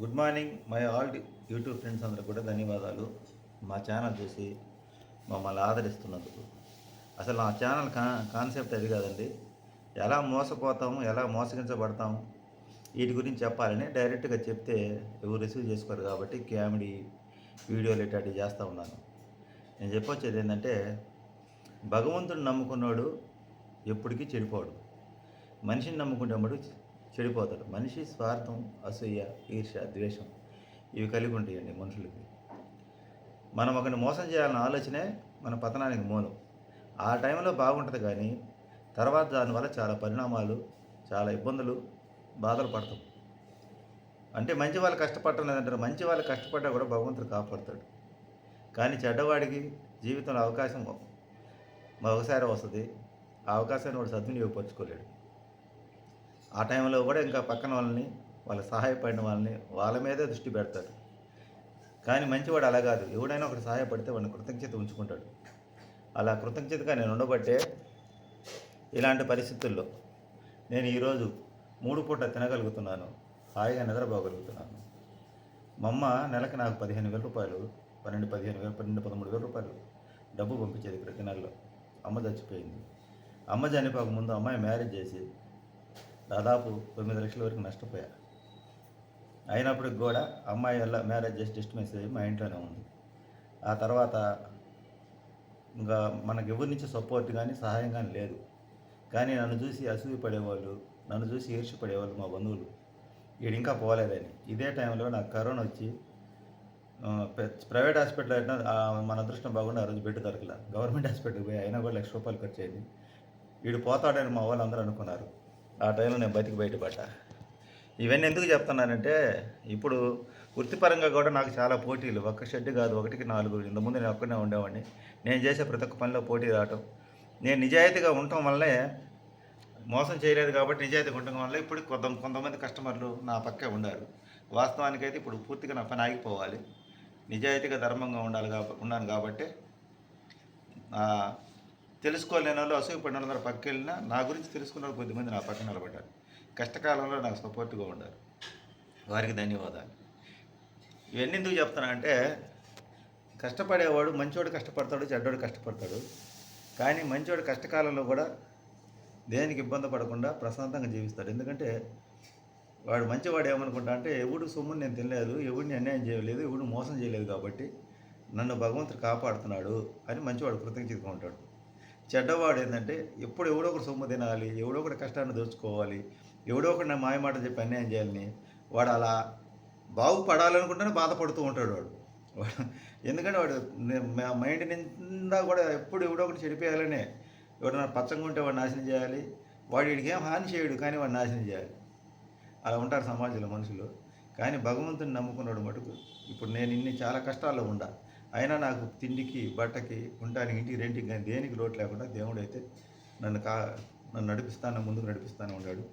Good morning my all YouTube friends అందరూ కూడా ధన్యవాదాలు. మా ఛానల్ చూసి మమ్మల్ని ఆదరిస్తున్నందుకు. అసలు నా ఛానల్ కాన్సెప్ట్ అది కాదండి. ఎలా మోసపోతాము, ఎలా మోసగించబడతాము, వీటి గురించి చెప్పాలని డైరెక్ట్గా చెప్తే ఎవరు రిసీవ్ చేసుకోరు కాబట్టి కామెడీ వీడియోలు ఇట్లాంటివి చేస్తూ ఉన్నాను. నేను చెప్పొచ్చేది ఏంటంటే, భగవంతుడిని నమ్ముకున్నాడు ఎప్పటికీ చెడిపోడు. మనిషిని నమ్ముకుంటే చెడిపోతాడు. మనిషి స్వార్థం, అసూయ, ఈర్ష్య, ద్వేషం ఇవి కలిగి ఉంటాయండి మనుషులకి. మనం ఒకరిని మోసం చేయాలన్న ఆలోచనే మన పతనానికి మూలం. ఆ టైంలో బాగుంటుంది కానీ తర్వాత దానివల్ల చాలా పరిణామాలు, చాలా ఇబ్బందులు, బాధలు పడతాం. అంటే మంచి వాళ్ళు కష్టపడటం లేదంటారు. మంచి వాళ్ళు కష్టపడ్డా కూడా భగవంతుడు కాపాడుతాడు. కానీ చెడ్డవాడికి జీవితంలో అవకాశం ఒకసారి వస్తుంది. ఆ అవకాశాన్ని వాడు సద్వినియోగపరచుకోలేడు. ఆ టైంలో కూడా ఇంకా పక్కన వాళ్ళని, వాళ్ళ సహాయపడిన వాళ్ళని, వాళ్ళ మీదే దృష్టి పెడతాడు. కానీ మంచివాడు అలా కాదు. ఎవడైనా ఒకటి సహాయపడితే వాడిని కృతజ్ఞత ఉంచుకుంటాడు. అలా కృతజ్ఞతగా నేను ఉండబట్టే ఇలాంటి పరిస్థితుల్లో నేను ఈరోజు 3 పూట తినగలుగుతున్నాను, హాయిగా నిద్రపోగలుగుతున్నాను. మా అమ్మ నెలకి నాకు 15,000 రూపాయలు, 13,000 రూపాయలు డబ్బు పంపించేది ప్రతి నెలలో. అమ్మ చచ్చిపోయింది. అమ్మ చనిపోక ముందు అమ్మాయి మ్యారేజ్ చేసి దాదాపు 9 లక్షల వరకు నష్టపోయా. అయినప్పటికి కూడా అమ్మాయి వల్ల మ్యారేజ్ చేసి డిస్టర్బెన్స్ అయ్యి మా ఇంట్లోనే ఉంది. ఆ తర్వాత ఇంకా మనకి ఎవరి నుంచి సపోర్ట్ కానీ సహాయం కానీ లేదు. కానీ నన్ను చూసి అసూయ పడేవాళ్ళు, నన్ను చూసి ఈర్ష్య పడేవాళ్ళు మా బంధువులు. వీడు ఇంకా పోలేదని. ఇదే టైంలో నాకు కరోనా వచ్చి ప్రైవేట్ హాస్పిటల్ అయినా మన అదృష్టం బాగుండి ఆ రోజు బెడ్ దొరకల. గవర్నమెంట్ హాస్పిటల్కి పోయి అయినా కూడా ₹1,00,000 ఖర్చు అయింది. వీడు పోతాడని మా వాళ్ళు అందరూ అనుకున్నారు. ఆ టైంలో నేను బయటపడ్డా. ఇవన్నీ ఎందుకు చెప్తున్నానంటే, ఇప్పుడు వృత్తిపరంగా కూడా నాకు చాలా పోటీలు. ఒక్క షెడ్ కాదు, 1కి 4. ఇంతకుముందు నేను ఒక్కనే ఉండేవాడిని. నేను చేసే ప్రతి ఒక్క పనిలో పోటీ రావటం, నేను నిజాయితీగా ఉండటం వల్లే, మోసం చేయలేదు కాబట్టి నిజాయితీగా ఉండటం వల్ల ఇప్పుడు కొంతమంది కస్టమర్లు నా పక్కే ఉండారు. వాస్తవానికైతే ఇప్పుడు పూర్తిగా నా పని ఆగిపోవాలి. నిజాయితీగా ధర్మంగా ఉన్నాను కాబట్టి తెలుసుకోలేని వాళ్ళు, అసూయపడిన వాళ్ళందరూ పక్కకి వెళ్ళినా నా గురించి తెలుసుకున్న కొద్దిమంది నా పక్కన నిలబడ్డారు. కష్టకాలంలో నాకు సపోర్ట్గా ఉండారు. వారికి ధన్యవాదాలు. ఇవన్నీ ఎందుకు చెప్తున్నా అంటే, కష్టపడేవాడు మంచివాడు కష్టపడతాడు, చెడ్డవాడు కష్టపడతాడు. కానీ మంచివాడు కష్టకాలంలో కూడా దేనికి ఇబ్బంది పడకుండా ప్రశాంతంగా జీవిస్తాడు. ఎందుకంటే వాడు మంచివాడు ఏమనుకుంటా అంటే, ఎవడు సొమ్ముని నేను తినలేదు, ఎవడిని అన్యాయం చేయలేదు, ఎవడు మోసం చేయలేదు కాబట్టి నన్ను భగవంతుడు కాపాడుతున్నాడు అని మంచివాడు కృతజ్ఞతగా ఉంటాడు. చెడ్డవాడు ఏంటంటే, ఎప్పుడు ఎవడో ఒకటి సొమ్ము తినాలి, ఎవడో ఒకటి కష్టాన్ని దోచుకోవాలి, ఎవడో ఒకటి నా మాయమాట చెప్పి అన్యాయం చేయాలని వాడు అలా బాగుపడాలనుకుంటేనే బాధపడుతూ ఉంటాడు వాడు. ఎందుకంటే వాడు మైండ్ నిండా కూడా ఎప్పుడు ఎవడో ఒకటి చెడిపోయాలనే, ఎవడన్నా పచ్చంగా ఉంటే వాడు నాశనం చేయాలి, వాడు వీడికి ఏం హాని చేయడు కానీ వాడు నాశనం చేయాలి. అలా ఉంటారు సమాజంలో మనుషులు. కానీ భగవంతుని నమ్ముకున్నాడు మటుకు ఇప్పుడు నేను ఇన్ని చాలా కష్టాల్లో ఉండా, అయినా నాకు తిండికి, బట్టకి, ఉండటానికి, ఇంటికి, రెంటికి కానీ దేనికి లోటు లేకుండా దేవుడైతే నన్ను ముందుకు నడిపిస్తానే ఉన్నాడు.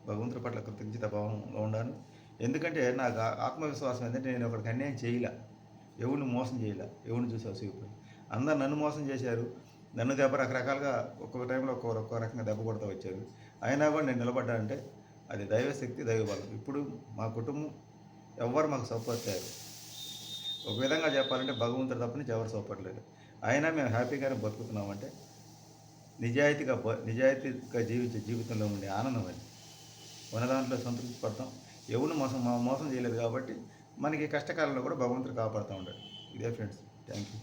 భగవంతుడి పట్ల కృతజ్ఞత భావంలో ఉన్నాను. ఎందుకంటే నాకు ఆత్మవిశ్వాసం ఏంటంటే, నేను ఒకరికి అన్యాయం చేయలే, ఎవరిని మోసం చేయలే, ఎవరిని చూసి అసూయపోయి. అందరు నన్ను మోసం చేశారు. నన్ను దెబ్బ రకరకాలుగా ఒక్కొక్క టైంలో ఒక్కొక్క రకంగా దెబ్బ కొడుతూ వచ్చారు. అయినా కూడా నేను నిలబడ్డానంటే అది దైవశక్తి, దైవబలం. ఇప్పుడు మా కుటుంబం ఎవ్వరు మాకు సపోర్ట్ చేయరు. ఒక విధంగా చెప్పాలంటే భగవంతుడు తప్ప నుంచి ఎవరు సపోర్ట్ లేదు. అయినా మేము హ్యాపీగానే బతుకుతున్నామంటే నిజాయితీగా జీవించే జీవితంలో ఉండే ఆనందం అది. ఉన్న దాంట్లో సంతృప్తి పడతాం. ఎవరిని మోసం చేయలేదు కాబట్టి మనకి కష్టకాలంలో కూడా భగవంతుడు కాపాడుతూ ఉంటాడు. ఇదే ఫ్రెండ్స్. Thank you.